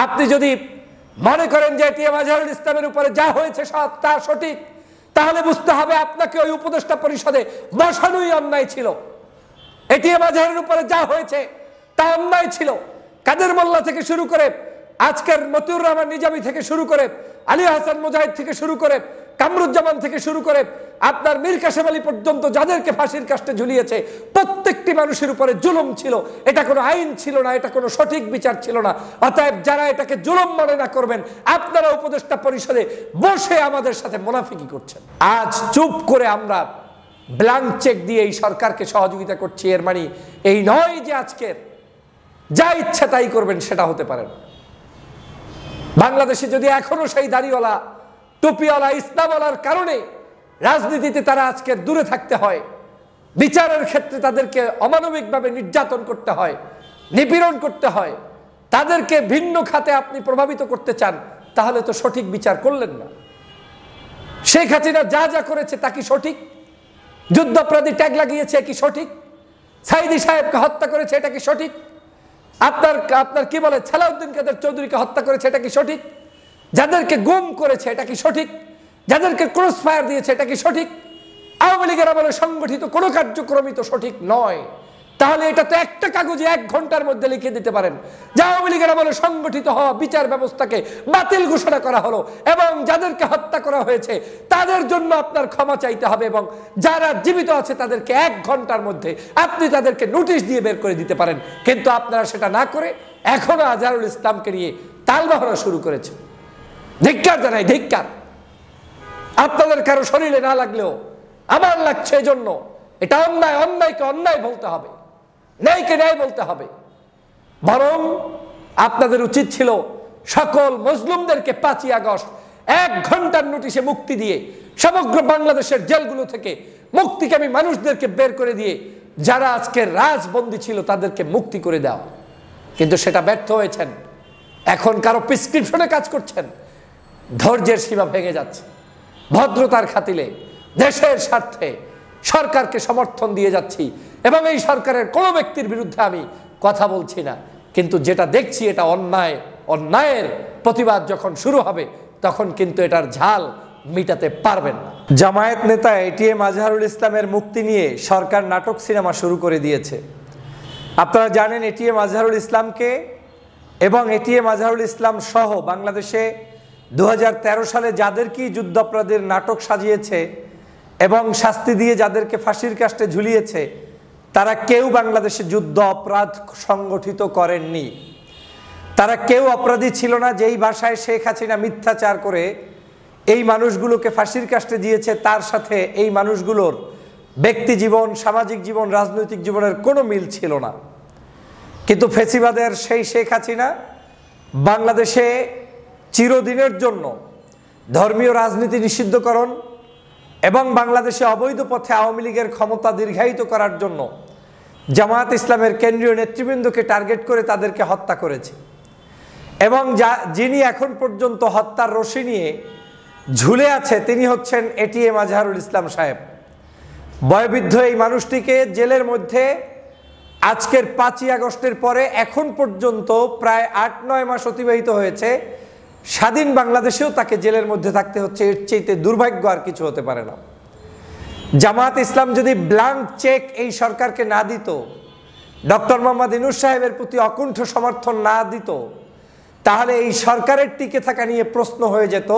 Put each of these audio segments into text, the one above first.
আপনি যদি মনে করেন যে এটিএম আজহারুল ইসলামের উপরে যা হয়েছে তা সঠিক, তাহলে বুঝতে হবে আপনাকে ওই উপদেষ্টা পরিষদে বসানোই অন্যায় ছিল। এটিএম আজহারের উপরে যা হয়েছে তা অন্যায় ছিল। কাদের মোল্লা থেকে শুরু করে আজকের মতিউর রহমান নিজামী থেকে শুরু করে আলী হাসান মুজাহিদ থেকে শুরু করে কামরুজ্জামান থেকে শুরু করে আপনার মীর কাসেম আলী পর্যন্ত যাদেরকে ফাঁসির কাস্টে ঝুলিয়েছে, প্রত্যেকটি মানুষের উপরে জুলুম ছিল। এটা কোনো আইন ছিল না, এটা কোনো সঠিক বিচার ছিল না। অতএব যারা এটাকে জুলুম মনে না করবেন, আপনারা উপদেষ্টা পরিষদে বসে আমাদের সাথে মুনাফিকি করছেন। আজ চুপ করে আমরা ব্ল্যাঙ্ক চেক দিয়ে এই সরকারকে সহযোগিতা করছি, এর মানে এই নয় যে আজকের যা ইচ্ছা তাই করবেন, সেটা হতে পারে না। বাংলাদেশে যদি এখনো সেই দাড়িওয়ালা টুপিওয়ালা ইসলামওয়ালার কারণে রাজনীতিতে তারা আজকে দূরে থাকতে হয়, বিচারের ক্ষেত্রে তাদেরকে অমানবিকভাবে নির্যাতন করতে হয়, নিপীড়ন করতে হয়, তাদেরকে ভিন্ন খাতে আপনি প্রভাবিত করতে চান, তাহলে তো সঠিক বিচার করলেন না। শেখ হাসিনা যা যা করেছে তা কি সঠিক? যুদ্ধাপরাধী ট্যাগ লাগিয়েছে কি সঠিক? সাইদি সাহেবকে হত্যা করেছে এটা কি সঠিক? আপনার কি বলে সালাউদ্দিন কাদের চৌধুরীকে হত্যা করেছে এটা কি সঠিক? যাদেরকে গুম করেছে এটা কি সঠিক? যাদেরকে ক্রস ফায়ার দিয়েছে এটা কি সঠিক? আওয়ামী লীগের আমলে সংগঠিত কোনো কার্যক্রমই তো সঠিক নয়। তাহলে এটা তো একটা কাগজে 1 ঘন্টার মধ্যে লিখে দিতে পারেন যে আওয়ামী লীগের আমলে সংগঠিত হওয়া বিচার ব্যবস্থাকে বাতিল ঘোষণা করা হলো এবং যাদেরকে হত্যা করা হয়েছে তাদের জন্য আপনার ক্ষমা চাইতে হবে, এবং যারা জীবিত আছে তাদেরকে 1 ঘন্টার মধ্যে আপনি তাদেরকে নোটিশ দিয়ে বের করে দিতে পারেন। কিন্তু আপনারা সেটা না করে এখনো আজহারুল ইসলামকে নিয়ে তালবাহনা শুরু করেছে। ধিক্কার জানাই, ধিক্কার। আপনাদের কারো শরীরে না লাগলেও আমার লাগছে, এজন্য এটা অন্যায়। অন্যায়কে অন্যায় বলতে হবে, ন্যায়কে ন্যায় বলতে হবে। বরং আপনাদের উচিত ছিল সকল মজলুমদেরকে 5ই আগস্ট 1 ঘন্টার নোটিশে মুক্তি দিয়ে সমগ্র বাংলাদেশের জেলগুলো থেকে মুক্তিকামী মানুষদেরকে বের করে দিয়ে যারা আজকে রাজবন্দী ছিল তাদেরকে মুক্তি করে দাও। কিন্তু সেটা ব্যর্থ হয়েছেন। এখন কারো প্রেসক্রিপশনে কাজ করছেন। ধৈর্যের সীমা ভেঙে যাচ্ছে। ভদ্রতার খাতিলে দেশের স্বার্থে সরকারকে সমর্থন দিয়ে যাচ্ছি এবং এই সরকারের কোনো ব্যক্তির বিরুদ্ধে আমি কথা বলছি না, কিন্তু যেটা দেখছি এটা অন্যায়। অন্যায়ের প্রতিবাদ যখন শুরু হবে তখন কিন্তু এটার ঝাল মিটাতে পারবেন না। জামায়াত নেতা এটিএম আজহারুল ইসলামের মুক্তি নিয়ে সরকার নাটক সিনেমা শুরু করে দিয়েছে। আপনারা জানেন এটিএম আজহারুল ইসলামকে এবং এটিএম আজহারুল ইসলাম সহ বাংলাদেশে 2013 সালে যাদেরকেই যুদ্ধাপরাধীর নাটক সাজিয়েছে এবং শাস্তি দিয়ে যাদেরকে ফাঁসির কাস্টে ঝুলিয়েছে, তারা কেউ বাংলাদেশে যুদ্ধ অপরাধ সংগঠিত করেননি। তারা কেউ অপরাধী ছিল না। যেই ভাষায় শেখ হাসিনা মিথ্যাচার করে এই মানুষগুলোকে ফাঁসির কাস্টে দিয়েছে, তার সাথে এই মানুষগুলোর ব্যক্তি জীবন, সামাজিক জীবন, রাজনৈতিক জীবনের কোনো মিল ছিল না। কিন্তু ফেসিবাদের সেই শেখ হাসিনা বাংলাদেশে চিরদিনের জন্য ধর্মীয় রাজনীতি নিষিদ্ধকরণ এবং বাংলাদেশে অবৈধ পথে আওয়ামী লীগের ক্ষমতা দীর্ঘায়িত করার জন্য জামায়াত ইসলামের কেন্দ্রীয় নেতৃবৃন্দকে টার্গেট করে তাদেরকে হত্যা করেছে। এবং যিনি এখন পর্যন্ত হত্যার রশি নিয়ে ঝুলে আছে তিনি হচ্ছেন এটিএম আজহারুল ইসলাম সাহেব। বয়োবৃদ্ধ এই মানুষটিকে জেলের মধ্যে আজকের 5ই আগস্টের পরে এখন পর্যন্ত প্রায় 8-9 মাস অতিবাহিত হয়েছে। স্বাধীন বাংলাদেশেও তাকে জেলের মধ্যে থাকতে হচ্ছে। এর চাইতে দুর্ভাগ্য আর কিছু হতে পারে না। জামায়াত ইসলাম যদি ব্ল্যাঙ্ক চেক এই সরকারকে না দিত, ডক্টর মোহাম্মদ ইউনূস সাহেবের প্রতি অকুণ্ঠ সমর্থন না দিত, তাহলে এই সরকারের টিকে থাকা নিয়ে প্রশ্ন হয়ে যেত।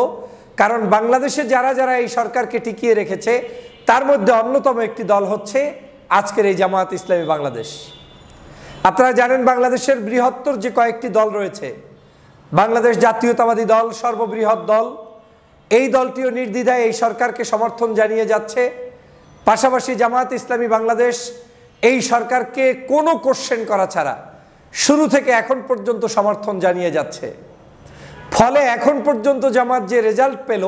কারণ বাংলাদেশে যারা যারা এই সরকারকে টিকিয়ে রেখেছে তার মধ্যে অন্যতম একটি দল হচ্ছে আজকের এই জামায়াত ইসলামী বাংলাদেশ। আপনারা জানেন বাংলাদেশের বৃহত্তর যে কয়েকটি দল রয়েছে, বাংলাদেশ জাতীয়তাবাদী দল সর্ববৃহৎ দল, এই দলটিও নির্দ্বিধায় এই সরকারকে সমর্থন জানিয়ে যাচ্ছে। পাশাপাশি জামায়াত ইসলামী বাংলাদেশ এই সরকারকে কোনো কোশ্চেন করা ছাড়া শুরু থেকে এখন পর্যন্ত সমর্থন জানিয়ে যাচ্ছে। ফলে এখন পর্যন্ত জামাত যে রেজাল্ট পেল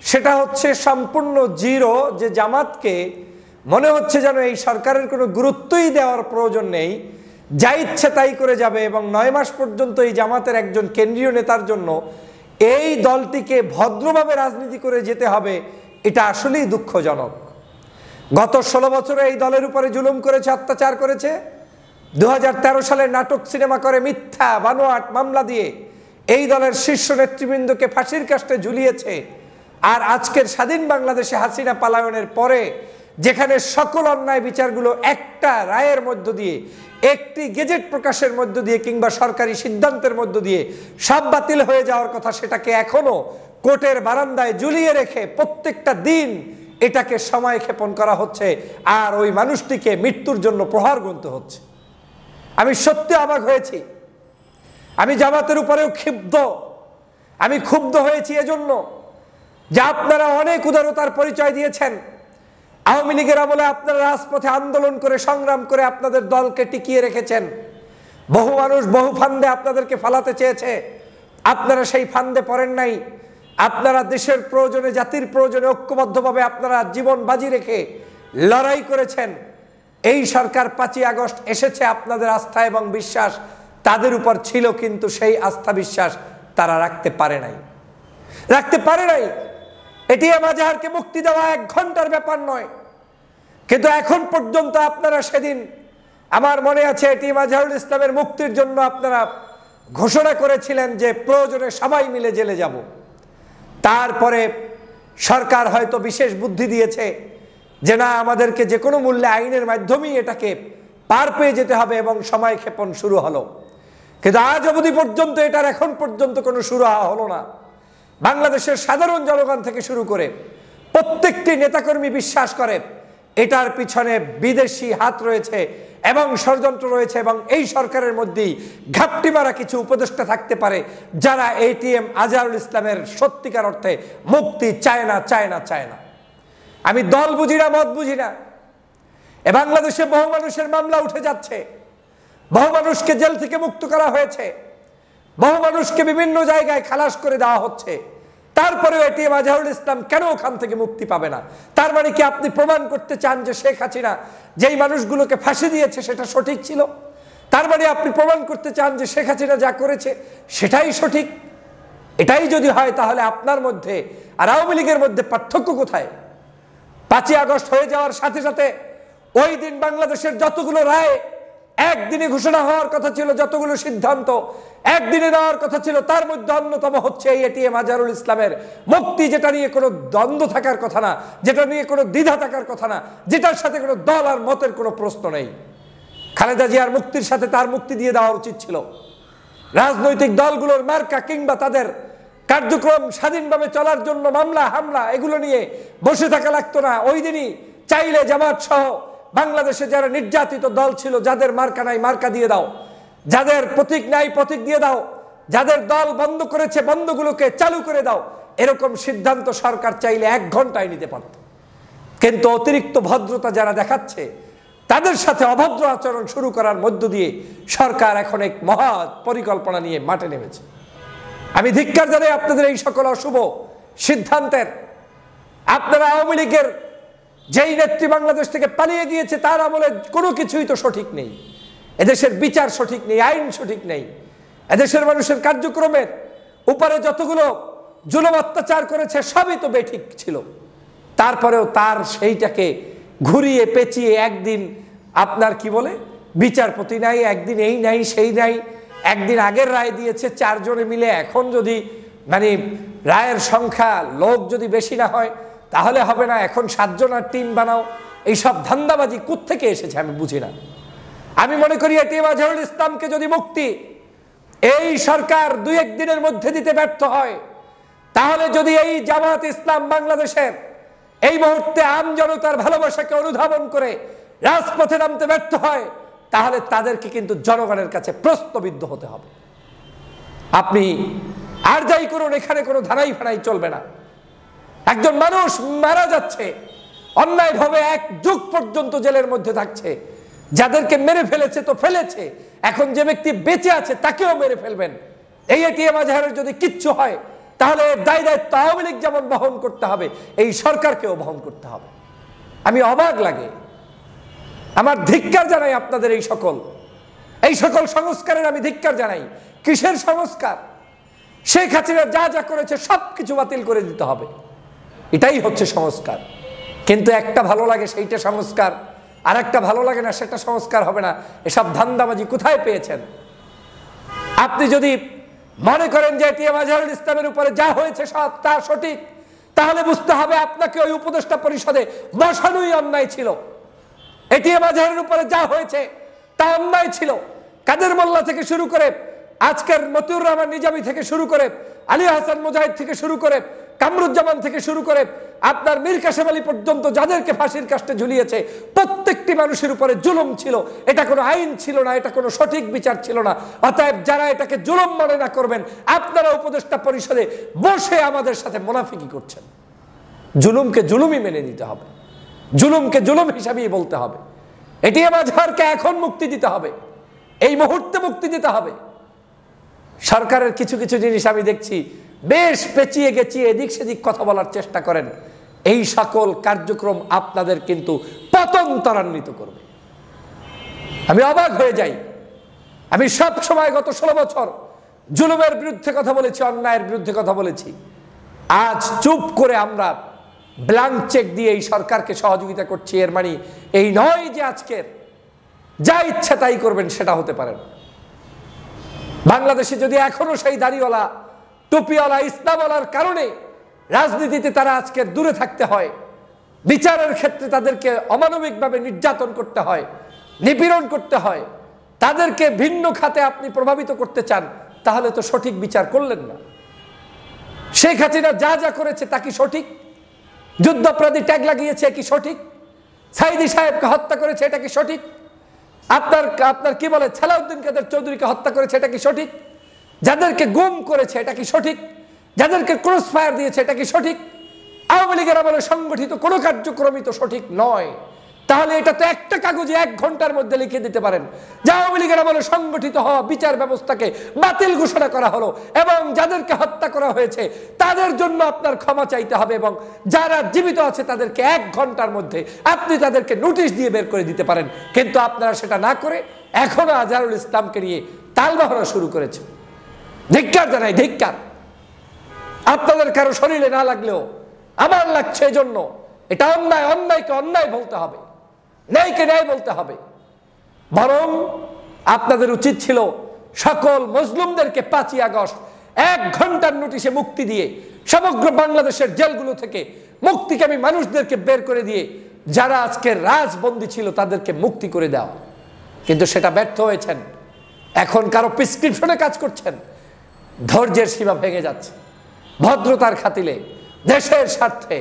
সেটা হচ্ছে সম্পূর্ণ জিরো। যে জামাতকে মনে হচ্ছে যেন এই সরকারের কোনো গুরুত্বই দেওয়ার প্রয়োজন নেই, যা ইচ্ছে তাই করে যাবে। এবং 9 মাস পর্যন্ত এই জামাতের একজন কেন্দ্রীয় নেতার জন্য এই দলটিকে ভদ্রভাবে রাজনীতি করে যেতে হবে, এটা আসলেই দুঃখজনক। গত 16 বছরে এই দলের উপরে জুলুম করেছে, অত্যাচার করেছে। 2013 সালে নাটক সিনেমা করে মিথ্যা বানোয়াট মামলা দিয়ে এই দলের শীর্ষ নেতৃবৃন্দকে ফাঁসির কাস্টে ঝুলিয়েছে। আর আজকের স্বাধীন বাংলাদেশে হাসিনা পালায়নের পরে যেখানে সকল অন্যায় বিচারগুলো একটা রায়ের মধ্য দিয়ে, একটি গেজেট প্রকাশের মধ্য দিয়ে কিংবা সরকারি সিদ্ধান্তের মধ্য দিয়ে সব বাতিল হয়ে যাওয়ার কথা, সেটাকে এখনো কোর্টের বারান্দায় ঝুলিয়ে রেখে প্রত্যেকটা দিন এটাকে সময় ক্ষেপণ করা হচ্ছে আর ওই মানুষটিকে মৃত্যুর জন্য প্রহার গুনতে হচ্ছে। আমি সত্যি অবাক হয়েছি। আমি জামাতের উপরেও ক্ষুব্ধ। আমি ক্ষুব্ধ হয়েছি এজন্য যে আপনারা অনেক উদারতার পরিচয় দিয়েছেন। আওয়ামী লীগের আমলে আপনারা রাজপথে আন্দোলন করে সংগ্রাম করে আপনাদের দলকে টিকিয়ে রেখেছেন। বহু মানুষ বহু ফান্দে আপনাদেরকে ফালাতে চেয়েছে, আপনারা সেই ফান্দে পড়েন নাই। আপনারা দেশের প্রয়োজনে, জাতির প্রয়োজনে ঐক্যবদ্ধভাবে আপনারা জীবন বাজি রেখে লড়াই করেছেন। এই সরকার 5ই আগস্ট এসেছে, আপনাদের আস্থা এবং বিশ্বাস তাদের উপর ছিল, কিন্তু সেই আস্থা বিশ্বাস তারা রাখতে পারে নাই। এটিএম আজহারকে মুক্তি দেওয়া 1 ঘন্টার ব্যাপার নয়, কিন্তু এখন পর্যন্ত আপনারা সেদিন, আমার মনে আছে, এটিএম আজহারুল ইসলামের মুক্তির জন্য আপনারা ঘোষণা করেছিলেন যে প্রয়োজনে সবাই মিলে জেলে যাব। তারপরে সরকার হয়তো বিশেষ বুদ্ধি দিয়েছে যে না, আমাদেরকে যে কোনো মূল্যে আইনের মাধ্যমেই এটাকে পার পেয়ে যেতে হবে এবং সময় ক্ষেপণ শুরু হলো। কিন্তু আজ অবধি পর্যন্ত এটার এখন পর্যন্ত কোনো শুরু হলো না। বাংলাদেশের সাধারণ জনগণ থেকে শুরু করে প্রত্যেকটি নেতাকর্মী বিশ্বাস করে এটার পিছনে বিদেশি হাত রয়েছে এবং ষড়যন্ত্র রয়েছে, এবং এই সরকারের মধ্যেই ঘাপটি মারা কিছু উপদেষ্টা থাকতে পারে যারা এটিএম আজহারুল ইসলামের সত্যিকার অর্থে মুক্তি চায় না। আমি দল বুঝি না, মত বুঝি না। এ বাংলাদেশে বহু মানুষের মামলা উঠে যাচ্ছে, বহু মানুষকে জেল থেকে মুক্ত করা হয়েছে, বহু মানুষকে বিভিন্ন জায়গায় খালাস করে দেওয়া হচ্ছে। তারপরেও এটিএম আজহারুল ইসলাম কেন ওখান থেকে মুক্তি পাবে না? তার মানে কি আপনি প্রমাণ করতে চান যে শেখ হাসিনা যেই মানুষগুলোকে ফাঁসি দিয়েছে সেটা সঠিক ছিল? তার মানে আপনি প্রমাণ করতে চান যে শেখ হাসিনা যা করেছে সেটাই সঠিক? এটাই যদি হয় তাহলে আপনার মধ্যে আর আওয়ামী লীগের মধ্যে পার্থক্য কোথায়? 5ই আগস্ট হয়ে যাওয়ার সাথে সাথে ওই দিন বাংলাদেশের যতগুলো রায় একদিনে ঘোষণা হওয়ার কথা ছিল, যতগুলো সিদ্ধান্ত একদিনে নেওয়ার কথা ছিল, তার মধ্যে অন্যতম হচ্ছে এই এটিএম আজহারুল ইসলামের মুক্তি, যেটা নিয়ে কোনো দ্বন্দ্ব থাকার কথা না, যেটা নিয়ে কোনো দ্বিধা থাকার কথা না, যেটার সাথে কোনো দল আর মতের কোনো প্রশ্ন নেই। খালেদা জিয়ার মুক্তির সাথে তার মুক্তি দিয়ে দেওয়া উচিত ছিল। রাজনৈতিক দলগুলোর মার্কা কিংবা তাদের কার্যক্রম স্বাধীনভাবে চলার জন্য মামলা হামলা এগুলো নিয়ে বসে থাকা লাগতো না। ওই দিনই চাইলে জামাত সহ বাংলাদেশে যারা নির্যাতিত দল ছিল, যাদের মার্কা নাই মার্কা দিয়ে দাও, যাদের প্রতীক নাই প্রতীক দিয়ে দাও, যাদের দল বন্ধ করেছে বন্ধগুলোকে চালু করে দাও, এরকম সিদ্ধান্ত সরকার চাইলে 1 ঘন্টায় নিতে পারত। কিন্তু অতিরিক্ত ভদ্রতা যারা দেখাচ্ছে, তাদের সাথে অভদ্র আচরণ শুরু করার মধ্য দিয়ে সরকার এখন এক মহৎ পরিকল্পনা নিয়ে মাঠে নেমেছে। আমি ধিক্কার জানাই আপনাদের এই সকল অশুভ সিদ্ধান্তের। আপনারা আওয়ামী লীগের যেই নেত্রী বাংলাদেশ থেকে পালিয়ে গিয়েছে তার আমলে কোনো কিছুই তো সঠিক নেই। এদেশের বিচার সঠিক নেই, আইন সঠিক নেই। এদেশের মানুষের কার্যক্রমের উপরে যতগুলো জুলুম অত্যাচার করেছে সবই তো বেঠিক ছিল। তারপরেও তার সেইটাকে ঘুরিয়ে পেঁচিয়ে একদিন আপনার কি বলে বিচারপতি নাই, একদিন এই নাই সেই নাই, একদিন আগের রায় দিয়েছে 4 জনে মিলে, এখন যদি মানে রায়ের সংখ্যা লোক যদি বেশি না হয় তাহলে হবে না, এখন 7 জনের টিম বানাও। এইসব ধান্দাবাজি কোত্থেকে এসেছে আমি বুঝি না। আমি মনে করি এটিএম আজহারুল ইসলামকে যদি মুক্তি এই সরকার 2-1 দিনের মধ্যে দিতে ব্যর্থ হয়, তাহলে যদি এই জামাত ইসলাম বাংলাদেশের এই মুহূর্তে আম জনতার ভালোবাসাকে অনুধাবন করে রাজপথে নামতে ব্যর্থ হয়, তাহলে তাদেরকে কিন্তু জনগণের কাছে প্রশ্নবিদ্ধ হতে হবে। আপনি আর যাই করুন, এখানে কোনো ধানাই ফানাই চলবে না। একজন মানুষ মারা যাচ্ছে অন্যায়ভাবে, 1 যুগ পর্যন্ত জেলের মধ্যে থাকছে। যাদেরকে মেরে ফেলেছে তো ফেলেছে, এখন যে ব্যক্তি বেঁচে আছে তাকেও মেরে ফেলবেন। এই এটিএম আজহারের যদি কিচ্ছু হয় তাহলে দায়িত্ব আওয়ামী লীগ যেমন বহন করতে হবে, এই সরকারকেও বহন করতে হবে। আমি অবাক লাগে, আমার ধিক্কার জানাই আপনাদের এই সকল সংস্কারের আমি ধিক্কার জানাই। কিসের সংস্কার? শেখ হাসিনা যা যা করেছে সবকিছু বাতিল করে দিতে হবে, এটাই হচ্ছে সংস্কার। কিন্তু একটা ভালো লাগে সেইটা সংস্কার, আর একটা ভালো লাগে না সেটা সংস্কার হবে না। এসব ধান্দাবাজি কোথায় পেয়েছেন? আপনি যদি মনে করেন যে এটিএম আজহারুল ইসলামের উপরে যা হয়েছে তা সঠিক, তাহলে বুঝতে হবে আপনাকে ওই উপদেষ্টা পরিষদে বসানোই অন্যায় ছিল। এটিএম আজহারের উপরে যা হয়েছে তা অন্যায় ছিল। কাদের মোল্লা থেকে শুরু করে আজকের মতিউর রহমান নিজামী থেকে শুরু করে আলী হাসান মুজাহিদ থেকে শুরু করে কামরুজ্জামান থেকে শুরু করে আপনার মীর কাসেম আলী পর্যন্ত যাদেরকে ফাঁসির কাস্টে ঝুলিয়েছে, প্রত্যেকটি মানুষের উপরে জুলুম ছিল। এটা কোনো আইন ছিল না, এটা কোনো সঠিক বিচার ছিল না। অতএব যারা এটাকে জুলুম মনে না করবেন, আপনারা উপদেষ্টা পরিষদে বসে আমাদের সাথে মুনাফিকি করছেন। জুলুমকে জুলুমই মেনে নিতে হবে, জুলুমকে জুলুম হিসাবেই বলতে হবে। এটিএম আজহারকে এখন মুক্তি দিতে হবে, এই মুহূর্তে মুক্তি দিতে হবে। সরকারের কিছু কিছু জিনিস আমি দেখছি বেশ পেঁচিয়ে গেছিয়ে এদিক সেদিক কথা বলার চেষ্টা করেন। এই সকল কার্যক্রম আপনাদের কিন্তু পতন ত্বরান্বিত করবে। আমি অবাক হয়ে যাই। আমি সব সময় গত 16 বছর জুলুমের বিরুদ্ধে কথা বলেছি, অন্যায়ের বিরুদ্ধে কথা বলেছি। আজ চুপ করে আমরা ব্ল্যাঙ্ক চেক দিয়ে এই সরকারকে সহযোগিতা করছি, এর মানে এই নয় যে আজকের যা ইচ্ছা তাই করবেন, সেটা হতে পারে না। বাংলাদেশে যদি এখনো সেই দাড়িওয়ালা টুপিওয়ালা ইসলামওয়ালার কারণে রাজনীতিতে তারা আজকের দূরে থাকতে হয়, বিচারের ক্ষেত্রে তাদেরকে অমানবিকভাবে নির্যাতন করতে হয়, নিপীড়ন করতে হয়, তাদেরকে ভিন্ন খাতে আপনি প্রভাবিত করতে চান, তাহলে তো সঠিক বিচার করলেন না। শেখ হাসিনা যা যা করেছে তা কি সঠিক? যুদ্ধাপরাধী ট্যাগ লাগিয়েছে কি সঠিক? সাইদি সাহেবকে হত্যা করেছে এটা কি সঠিক? আপনার কি বলে সালাউদ্দিন কাদের চৌধুরীকে হত্যা করেছে এটা কি সঠিক? যাদেরকে গুম করেছে এটা কি সঠিক? যাদেরকে ক্রস ফায়ার দিয়েছে এটা কি সঠিক? আওয়ামী লীগের আমলে সংগঠিত কোনো কার্যক্রমই তো সঠিক নয়। তাহলে এটা তো একটা কাগজে 1 ঘন্টার মধ্যে লিখে দিতে পারেন যে আওয়ামী লীগের আমলে সংগঠিত হওয়া বিচার ব্যবস্থাকে বাতিল ঘোষণা করা হলো এবং যাদেরকে হত্যা করা হয়েছে তাদের জন্য আপনার ক্ষমা চাইতে হবে, এবং যারা জীবিত আছে তাদেরকে 1 ঘন্টার মধ্যে আপনি তাদেরকে নোটিশ দিয়ে বের করে দিতে পারেন। কিন্তু আপনারা সেটা না করে এখনো আজহারুল ইসলামকে নিয়ে তালবাহনা শুরু করেছে। ধিক্কার জানাই, ধিক্কার। আপনাদের কারো শরীরে না লাগলেও আমার লাগছে, এজন্য এটা অন্যায়। অন্যায়কে অন্যায় বলতে হবে, ন্যায়কে ন্যায় বলতে হবে। বরং আপনাদের উচিত ছিল সকল মজলুমদেরকে 5ই আগস্ট 1 ঘন্টার নোটিশে মুক্তি দিয়ে সমগ্র বাংলাদেশের জেলগুলো থেকে মুক্তিকামী মানুষদেরকে বের করে দিয়ে যারা আজকে রাজবন্দী ছিল তাদেরকে মুক্তি করে দেওয়া। কিন্তু সেটা ব্যর্থ হয়েছেন। এখন কারো প্রেসক্রিপশনে কাজ করছেন। ধৈর্যের সীমা ভেঙে যাচ্ছে। ভদ্রতার খাতিলে দেশের স্বার্থে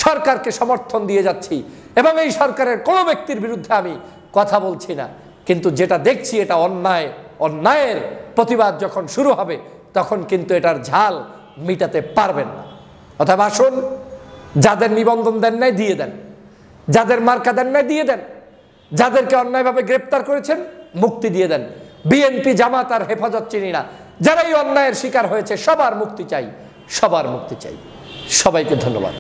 সরকারকে সমর্থন দিয়ে যাচ্ছি এবং এই সরকারের কোনো ব্যক্তির বিরুদ্ধে আমি কথা বলছি না। কিন্তু যেটা দেখছি এটা অন্যায়। অন্যায়ের প্রতিবাদ যখন শুরু হবে তখন কিন্তু এটার ঝাল মিটাতে পারবেন না। অথবা আসুন, যাদের নিবন্ধন দেন নাই দিয়ে দেন, যাদের মার্কা দেন নাই দিয়ে দেন, যাদেরকে অন্যায়ভাবে গ্রেপ্তার করেছেন মুক্তি দিয়ে দেন। বিএনপি জামাত আর হেফাজত চিনি না, যারা এই অন্যায়ের শিকার হয়েছে সবার মুক্তি চাই, সবার মুক্তি চাই। সবাইকে ধন্যবাদ।